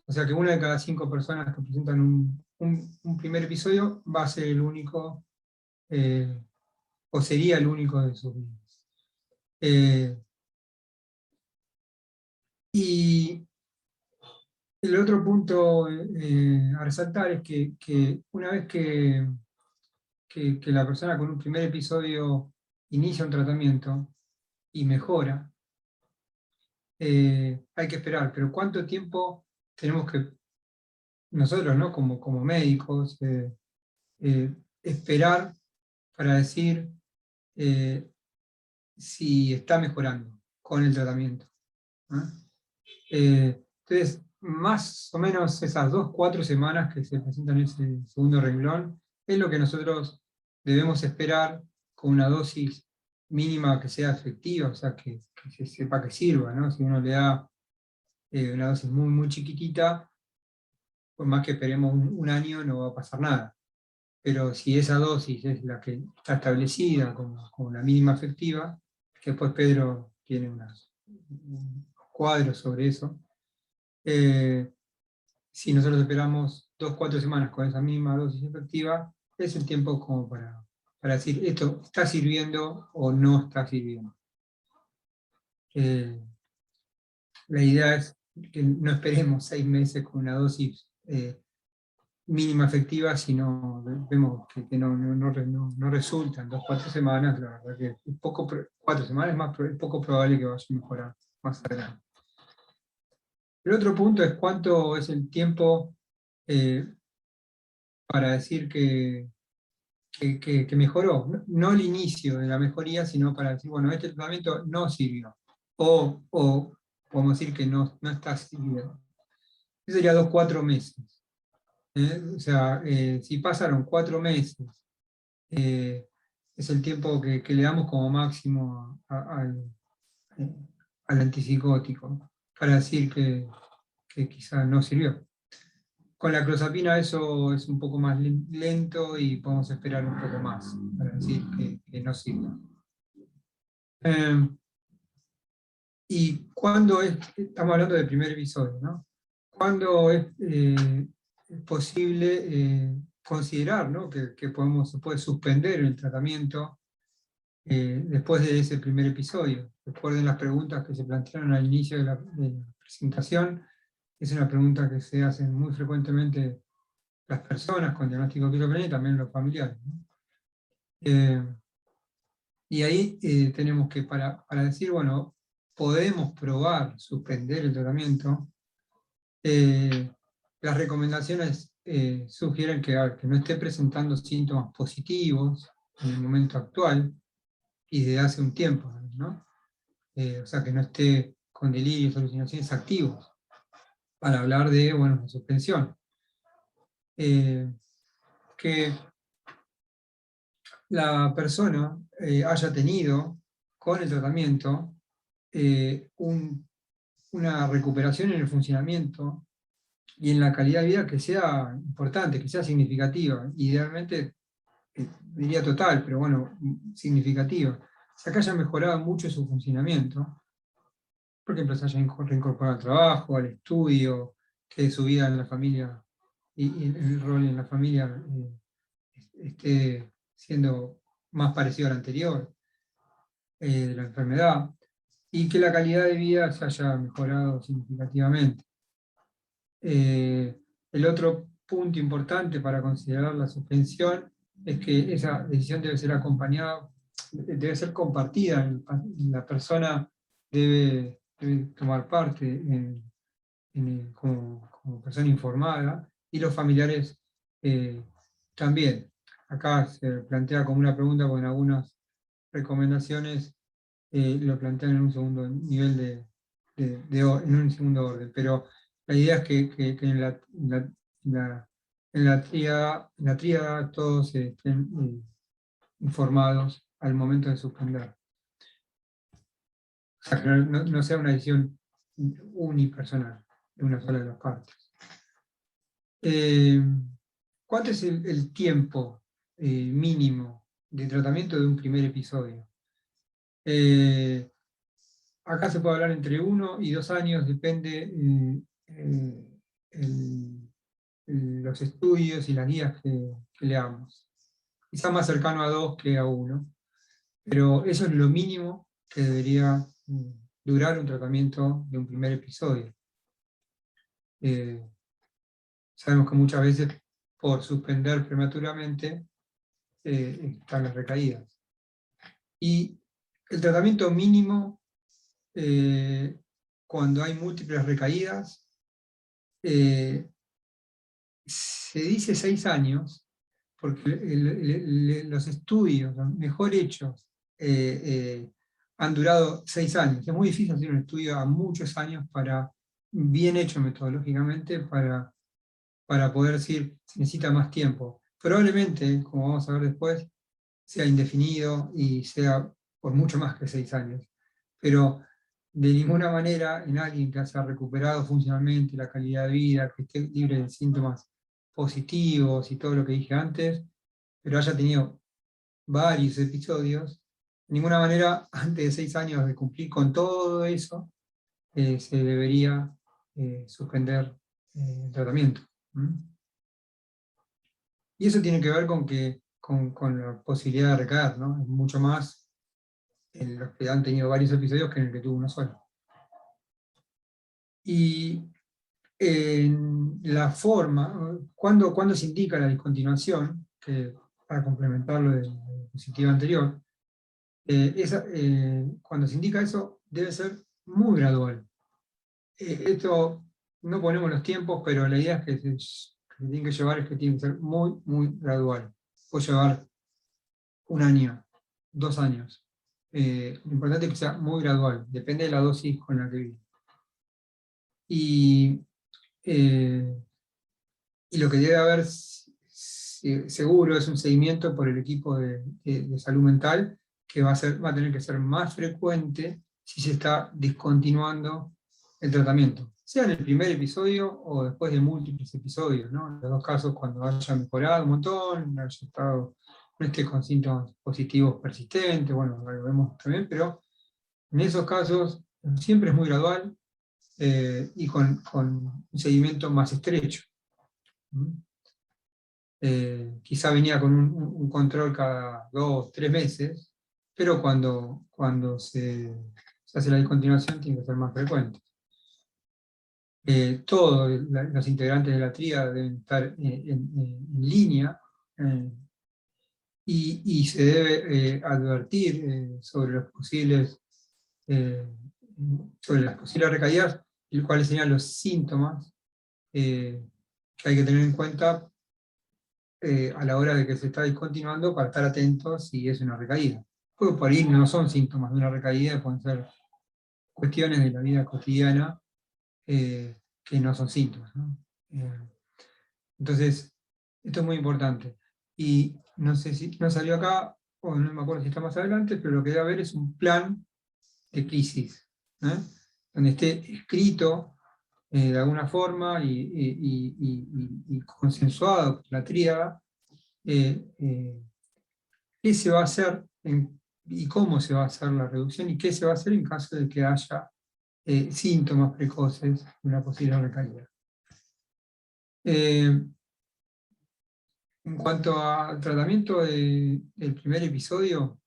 o sea que una de cada 5 personas que presentan un primer episodio va a ser el único, o sería el único de sus vidas. Y el otro punto a resaltar es que una vez que la persona con un primer episodio inicia un tratamiento y mejora, hay que esperar, pero ¿cuánto tiempo tenemos que nosotros, ¿no? como médicos, esperar para decir si está mejorando con el tratamiento? Entonces, más o menos esas 2-4 semanas que se presentan en ese segundo renglón, es lo que nosotros debemos esperar con una dosis mínima que sea efectiva, o sea, que se sepa que sirva, ¿no? Si uno le da una dosis muy, muy chiquitita, por más que esperemos un año, no va a pasar nada. Pero si esa dosis es la que está establecida como la mínima efectiva, que después Pedro tiene unos cuadros sobre eso, si nosotros esperamos 2-4 semanas con esa misma dosis efectiva, es el tiempo como para decir esto está sirviendo o no está sirviendo. La idea es que no esperemos 6 meses con una dosis mínima efectiva, sino vemos que no resulta en 2-4 semanas. La verdad que es 4 semanas es poco probable que vaya a mejorar más adelante. El otro punto es cuánto es el tiempo para decir que mejoró. No el inicio de la mejoría, sino para decir, bueno, este tratamiento no sirvió. O podemos decir que no está sirviendo. Eso sería 2-4 meses. O sea, si pasaron 4 meses, es el tiempo que le damos como máximo al antipsicótico, para decir que quizá no sirvió. Con la clozapina eso es un poco más lento y podemos esperar un poco más para decir que no sirve. ¿Y cuándo estamos hablando del primer episodio, ¿no? ¿Cuándo es posible considerar, ¿no? que se puede suspender el tratamiento después de ese primer episodio? Recuerden las preguntas que se plantearon al inicio de la presentación. Es una pregunta que se hacen muy frecuentemente las personas con diagnóstico de esquizofrenia y también los familiares, ¿no? Y ahí tenemos que, para decir, bueno, podemos probar suspender el tratamiento, las recomendaciones sugieren que no esté presentando síntomas positivos, en el momento actual y desde hace un tiempo, ¿no? O sea, que no esté con delirios, alucinaciones activos, para hablar de, bueno, la suspensión. Que la persona haya tenido con el tratamiento una recuperación en el funcionamiento y en la calidad de vida que sea importante, que sea significativa, idealmente diría total, pero bueno, significativa. O sea, que haya mejorado mucho su funcionamiento, por ejemplo, se haya reincorporado al trabajo, al estudio, que su vida en la familia y el rol en la familia esté siendo más parecido al anterior, de la enfermedad, y que la calidad de vida se haya mejorado significativamente. El otro punto importante para considerar la suspensión es que esa decisión debe ser acompañada, debe ser compartida, la persona debe tomar parte como persona informada, y los familiares también. Acá se plantea como una pregunta, con algunas recomendaciones lo plantean en un segundo nivel en un segundo orden, pero la idea es que en la tríada todos estén informados al momento de suspender. O sea, que no sea una decisión unipersonal de una sola de las partes. ¿Cuánto es el tiempo mínimo de tratamiento de un primer episodio? Acá se puede hablar entre 1 y 2 años, depende los estudios y las guías que leamos. Quizá más cercano a 2 que a 1, pero eso es lo mínimo que debería durar un tratamiento de un primer episodio. Sabemos que muchas veces por suspender prematuramente están las recaídas. Y el tratamiento mínimo, cuando hay múltiples recaídas, se dice 6 años, porque los estudios, los mejor hechos, han durado 6 años. Es muy difícil hacer un estudio a muchos años, bien hecho metodológicamente, para poder decir se necesita más tiempo. Probablemente, como vamos a ver después, sea indefinido y sea por mucho más que 6 años. Pero de ninguna manera en alguien que haya recuperado funcionalmente la calidad de vida, que esté libre de síntomas positivos y todo lo que dije antes, pero haya tenido varios episodios, de ninguna manera antes de 6 años de cumplir con todo eso, se debería suspender el tratamiento. Y eso tiene que ver con la posibilidad de recaer, ¿no? Es mucho más en los que han tenido varios episodios que en el que tuvo uno solo. Y en la forma, cuando se indica la discontinuación, que para complementar lo del dispositivo anterior, cuando se indica eso debe ser muy gradual. Esto no ponemos los tiempos, pero la idea es que se tiene que llevar, es que tiene que ser muy, muy gradual. Puede llevar 1 año, 2 años. Lo importante es que sea muy gradual, depende de la dosis con la que vive. Y lo que debe haber seguro es un seguimiento por el equipo de salud mental, que va a tener que ser más frecuente si se está discontinuando el tratamiento, sea en el primer episodio o después de múltiples episodios, ¿no? En los dos casos, cuando haya mejorado un montón, haya estado, no esté con síntomas positivos persistentes, bueno, lo vemos también, pero en esos casos siempre es muy gradual y con un seguimiento más estrecho. Quizá venía con un control cada 2, 3 meses, pero cuando se hace la discontinuación tiene que ser más frecuente. Todos los integrantes de la tríada deben estar en línea, y se debe advertir sobre las posibles recaídas, y cuáles serían los síntomas que hay que tener en cuenta a la hora de que se está discontinuando para estar atentos si es una recaída. Porque por ahí no son síntomas de una recaída, pueden ser cuestiones de la vida cotidiana que no son síntomas, ¿no? Entonces, esto es muy importante. Y no sé si no salió acá, o no me acuerdo si está más adelante, pero lo que debe haber es un plan de crisis, donde esté escrito de alguna forma y consensuado por la tríada, qué se va a hacer y cómo se va a hacer la reducción y qué se va a hacer en caso de que haya síntomas precoces de una posible recaída. En cuanto al tratamiento del primer episodio,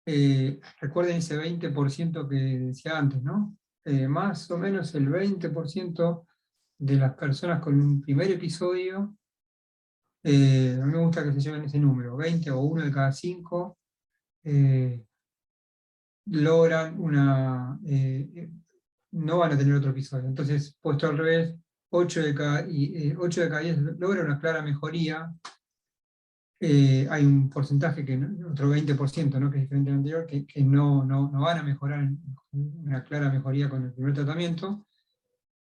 recuerden ese 20% que decía antes, ¿no? Más o menos el 20% de las personas con un primer episodio, a mí me gusta que se lleven ese número, 20 o 1 de cada 5, logran no van a tener otro episodio. Entonces, puesto al revés, 8 de cada 10 logran una clara mejoría. Hay un porcentaje, otro 20%, ¿no? Que es diferente al anterior, que no van a mejorar una clara mejoría con el primer tratamiento,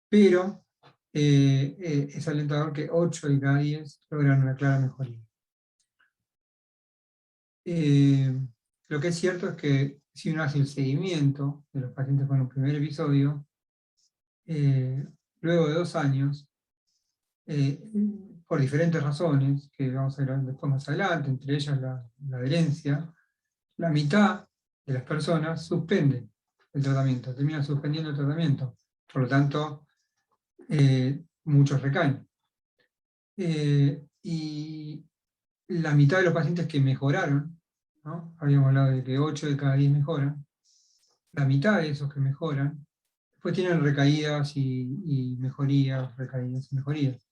pero es alentador que 8 de cada 10 logran una clara mejoría. Lo que es cierto es que si uno hace el seguimiento de los pacientes con un primer episodio, luego de 2 años, por diferentes razones, que vamos a ver después más adelante, entre ellas la adherencia, la mitad de las personas suspenden el tratamiento, terminan suspendiendo el tratamiento. Por lo tanto, muchos recaen. Y la mitad de los pacientes que mejoraron, ¿no? Habíamos hablado de que 8 de cada 10 mejoran, la mitad de esos que mejoran, después tienen recaídas y mejorías, recaídas y mejorías.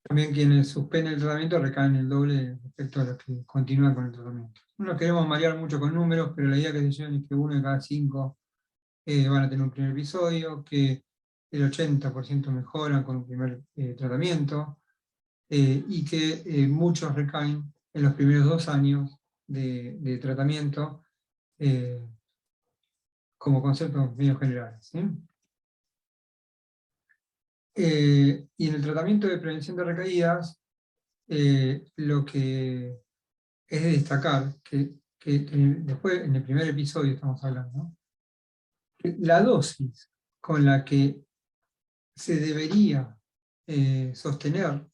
También quienes suspenden el tratamiento recaen el doble respecto a los que continúan con el tratamiento. No nos queremos marear mucho con números, pero la idea que se llevan es que 1 de cada 5 van a tener un primer episodio, que el 80% mejoran con un primer tratamiento, y que muchos recaen en los primeros 2 años de tratamiento, como conceptos medio generales, ¿sí? Y en el tratamiento de prevención de recaídas, lo que es de destacar, que después en el primer episodio estamos hablando, ¿no? Que la dosis con la que se debería sostener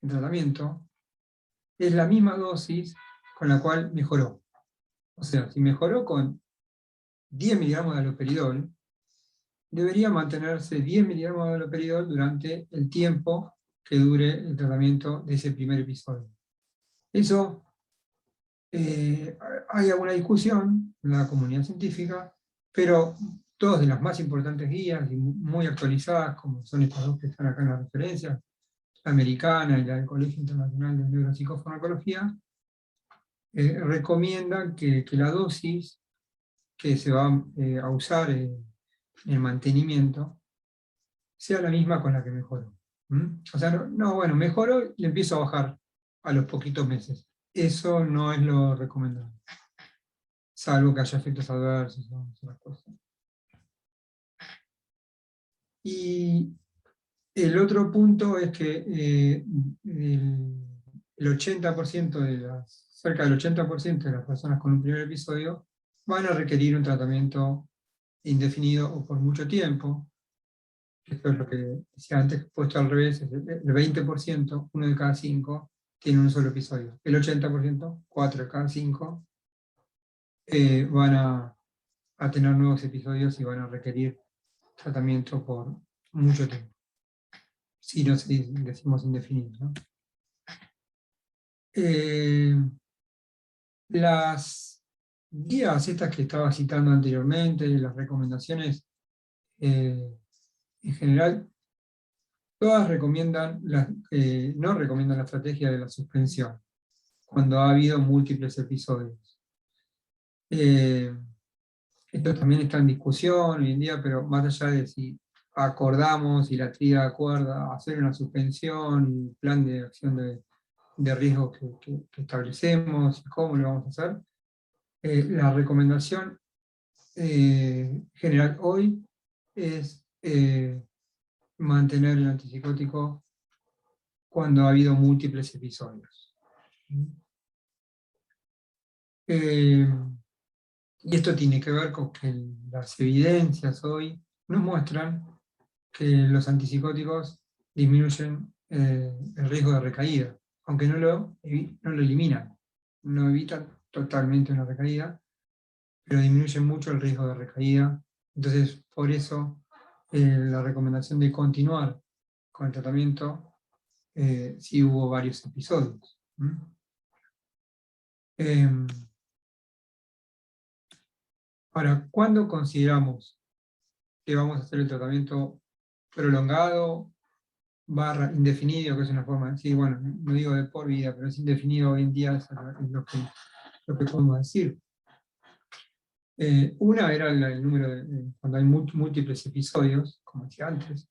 el tratamiento es la misma dosis con la cual mejoró. O sea, si mejoró con 10 miligramos de haloperidol, debería mantenerse 10 miligramos de haloperidol durante el tiempo que dure el tratamiento de ese primer episodio. Eso, hay alguna discusión en la comunidad científica, pero todas de las más importantes guías y muy actualizadas, como son estas dos que están acá en la referencia, la americana y la del Colegio Internacional de Neuropsicofarmacología, recomiendan que la dosis que se va a usar en el mantenimiento sea la misma con la que mejoró. O sea, bueno, mejoró y empiezo a bajar a los poquitos meses. Eso no es lo recomendable, salvo que haya efectos adversos o otras cosas. Y el otro punto es que el 80% cerca del 80% de las personas con un primer episodio van a requerir un tratamiento indefinido o por mucho tiempo. Esto es lo que decía antes, puesto al revés, el 20%, 1 de cada 5, tiene un solo episodio. El 80%, 4 de cada 5, van a tener nuevos episodios y van a requerir tratamiento por mucho tiempo. Si no decimos indefinido, ¿no? Las guías estas que estaba citando anteriormente, las recomendaciones, en general, todas no recomiendan la estrategia de la suspensión, cuando ha habido múltiples episodios. Esto también está en discusión hoy en día, pero más allá de si acordamos y la tríada acuerda hacer una suspensión, y plan de acción de riesgo que establecemos y cómo lo vamos a hacer. La recomendación general hoy es mantener el antipsicótico cuando ha habido múltiples episodios. Y esto tiene que ver con que las evidencias hoy nos muestran que los antipsicóticos disminuyen el riesgo de recaída, aunque no lo eliminan, no evitan totalmente una recaída, pero disminuyen mucho el riesgo de recaída. Entonces, por eso la recomendación de continuar con el tratamiento si hubo varios episodios. Ahora, ¿cuándo consideramos que vamos a hacer el tratamiento prolongado / indefinido, que es una forma de decir, bueno, no digo de por vida, pero es indefinido hoy en día, es lo que podemos decir? Una era el número cuando hay múltiples episodios, como decía antes.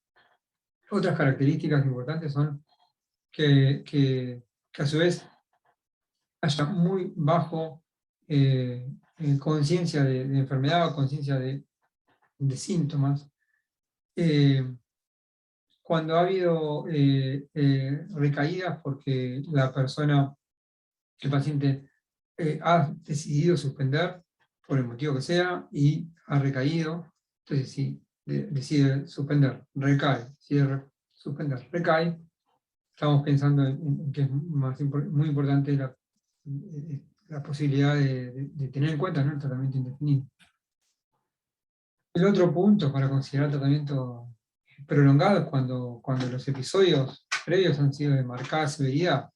Otras características importantes son que a su vez haya muy bajo conciencia de enfermedad o conciencia de síntomas. Cuando ha habido recaídas porque la persona, el paciente, ha decidido suspender por el motivo que sea y ha recaído, entonces si decide suspender, recae, decide suspender, recae, estamos pensando en que es muy importante la posibilidad de tener en cuenta, ¿no?, el tratamiento indefinido. El otro punto para considerar tratamiento prolongado es cuando los episodios previos han sido de marcada severidad.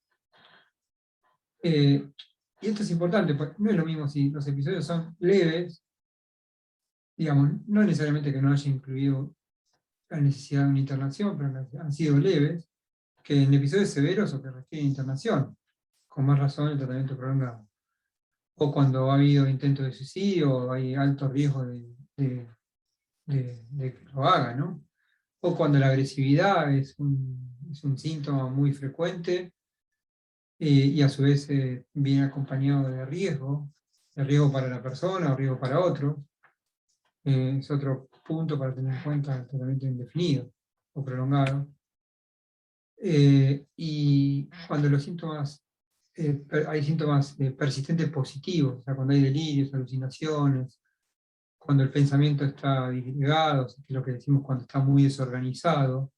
Y esto es importante, porque no es lo mismo si los episodios son leves, digamos, no necesariamente que no haya incluido la necesidad de una internación, pero han sido leves, que en episodios severos o que requieren internación, con más razón el tratamiento prolongado. O cuando ha habido intento de suicidio, o hay alto riesgo de que lo haga, ¿no? O cuando la agresividad es un síntoma muy frecuente y a su vez viene acompañado de riesgo para la persona o riesgo para otros. Es otro punto para tener en cuenta el tratamiento indefinido o prolongado. Y cuando los síntomas, hay síntomas persistentes positivos, o sea, cuando hay delirios, alucinaciones, cuando el pensamiento está disgregado, que es lo que decimos cuando está muy desorganizado,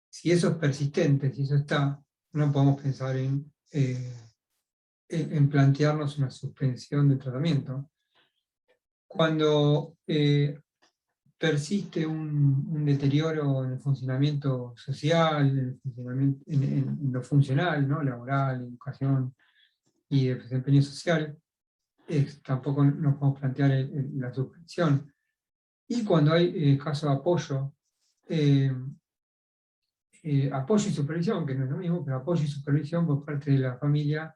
si eso es persistente, si eso está, no podemos pensar en plantearnos una suspensión del tratamiento. Cuando persiste un deterioro en el funcionamiento social, en lo funcional, ¿no?, laboral, educación y de desempeño social, tampoco nos podemos plantear la suspensión. Y cuando hay caso de apoyo, apoyo y supervisión, que no es lo mismo, pero apoyo y supervisión por parte de la familia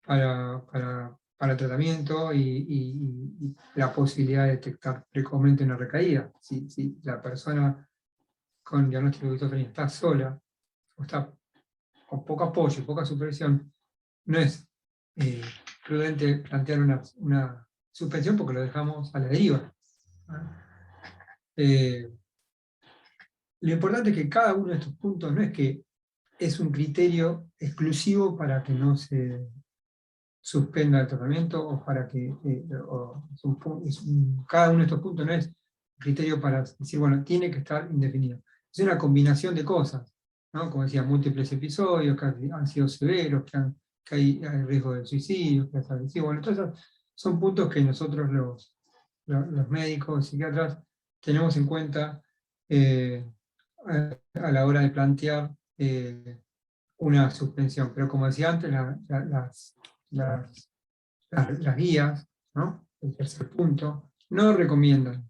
para tratamiento y la posibilidad de detectar precozmente una recaída. Si la persona con diagnóstico de esquizofrenia está sola, o está con poco apoyo y poca supervisión, no es prudente plantear una suspensión porque lo dejamos a la deriva. Lo importante es que cada uno de estos puntos no es que es un criterio exclusivo para que no se suspenda el tratamiento o para que cada uno de estos puntos no es criterio para decir, bueno, tiene que estar indefinido. Es una combinación de cosas, ¿no? Como decía, múltiples episodios que han sido severos, que hay riesgo de suicidio, que es agresivo. Bueno, entonces son puntos que nosotros los médicos, psiquiatras, tenemos en cuenta a la hora de plantear una suspensión. Pero como decía antes, las guías, ¿no?, el tercer punto, no recomiendan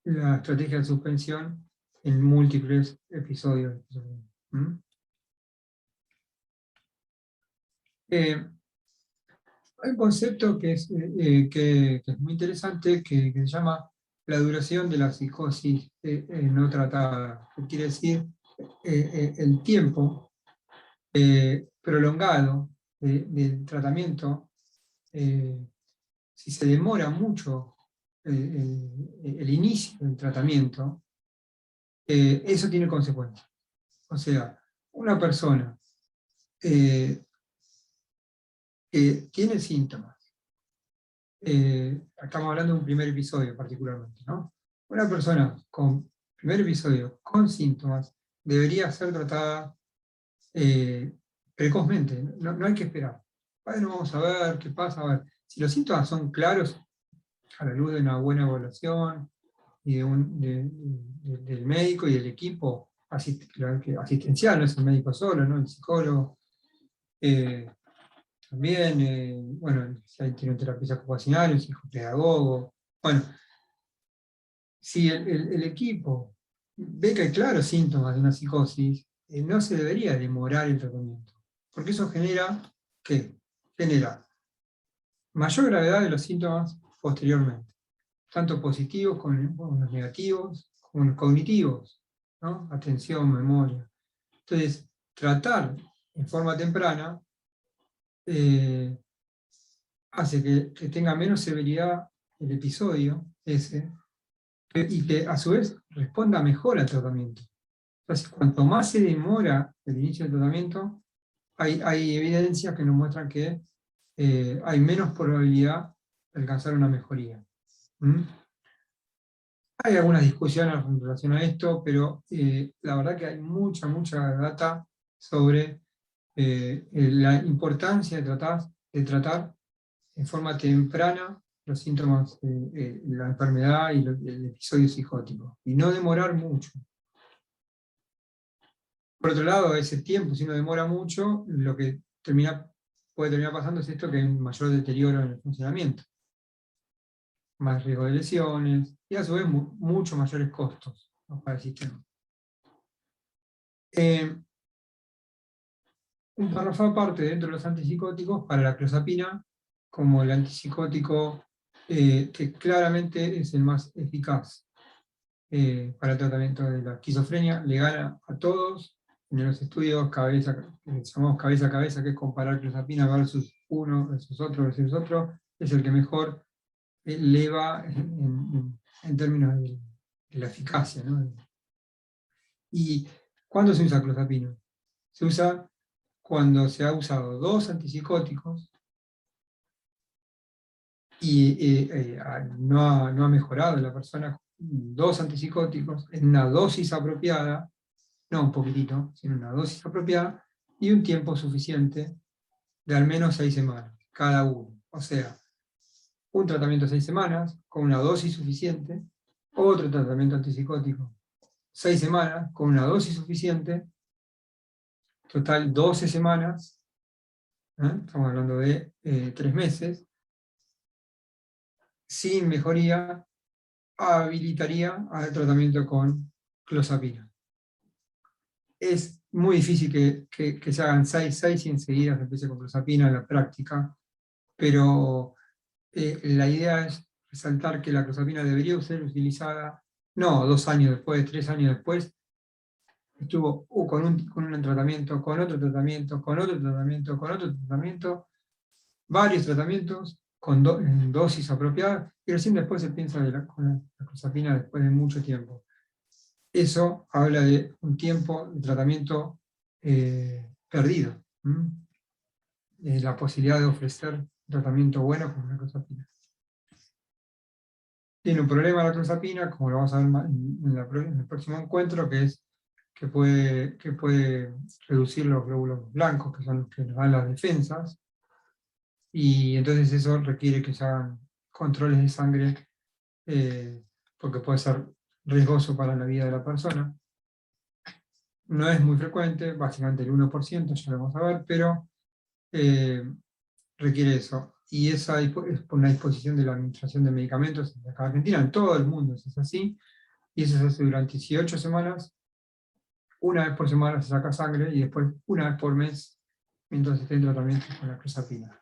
la estrategia de suspensión en múltiples episodios. Hay un concepto que es muy interesante que se llama la duración de la psicosis no tratada, que quiere decir el tiempo prolongado del tratamiento. Si se demora mucho el inicio del tratamiento, eso tiene consecuencias. O sea, una persona que tiene síntomas, estamos hablando de un primer episodio particularmente, ¿no? Una persona con primer episodio con síntomas debería ser tratada precozmente, no hay que esperar. Bueno, vamos a ver qué pasa, a ver. Si los síntomas son claros, a la luz de una buena evaluación y del médico y del equipo asistencial, no es el médico solo, ¿no? El psicólogo, también, bueno, si hay terapias ocupacionales, el psicopedagogo. Bueno, si el equipo ve que hay claros síntomas de una psicosis, no se debería demorar el tratamiento, porque eso genera, ¿qué? Genera mayor gravedad de los síntomas posteriormente, tanto positivos como los negativos, como los cognitivos, ¿no? Atención, memoria. Entonces, tratar en forma temprana hace que tenga menos severidad el episodio ese, y que a su vez responda mejor al tratamiento. Entonces, cuanto más se demora el inicio del tratamiento, hay evidencias que nos muestran que hay menos probabilidad de alcanzar una mejoría. ¿Mm? Hay algunas discusiones en relación a esto, pero la verdad que hay mucha data sobre la importancia de tratar en forma temprana los síntomas de la enfermedad y el episodio psicótico, y no demorar mucho. Por otro lado, ese tiempo, si no demora mucho, lo que puede terminar pasando es esto, que hay un mayor deterioro en el funcionamiento, más riesgo de lesiones, y a su vez mucho mayores costos, ¿no?, para el sistema. Un párrafo aparte dentro de los antipsicóticos para la clozapina, como el antipsicótico que claramente es el más eficaz para el tratamiento de la esquizofrenia, le gana a todos. En los estudios llamamos cabeza a cabeza, que es comparar clozapina versus uno, versus otro, es el que mejor le va en términos de la eficacia, ¿no? ¿Y cuándo se usa clozapina? Se usa cuando se ha usado 2 antipsicóticos y no ha mejorado la persona, 2 antipsicóticos en una dosis apropiada, no un poquitito, sino una dosis apropiada, y un tiempo suficiente de al menos 6 semanas, cada uno. O sea, un tratamiento 6 semanas, con una dosis suficiente, otro tratamiento antipsicótico 6 semanas, con una dosis suficiente, total 12 semanas, estamos hablando de 3 meses, sin mejoría, habilitaría al tratamiento con clozapina. Es muy difícil que se hagan 6 y enseguida se empiece con clozapina en la práctica, pero la idea es resaltar que la clozapina debería ser utilizada, no 2 años después, 3 años después, estuvo con un tratamiento, con otro tratamiento, con otro tratamiento, con otro tratamiento, varios tratamientos en dosis apropiadas, y recién después se piensa con la clozapina después de mucho tiempo. Eso habla de un tiempo de tratamiento perdido. La posibilidad de ofrecer un tratamiento bueno con la clozapina. Tiene un problema la clozapina, como lo vamos a ver en el próximo encuentro, que es que puede reducir los glóbulos blancos, que son los que nos dan las defensas, y entonces eso requiere que se hagan controles de sangre, porque puede ser riesgoso para la vida de la persona. No es muy frecuente, básicamente el 1%, ya lo vamos a ver, pero requiere eso. Y esa es por una disposición de la Administración de Medicamentos en acá en Argentina, en todo el mundo es así, y eso se hace durante 18 semanas, una vez por semana se saca sangre, y después una vez por mes, mientras esté en tratamiento con la clozapina.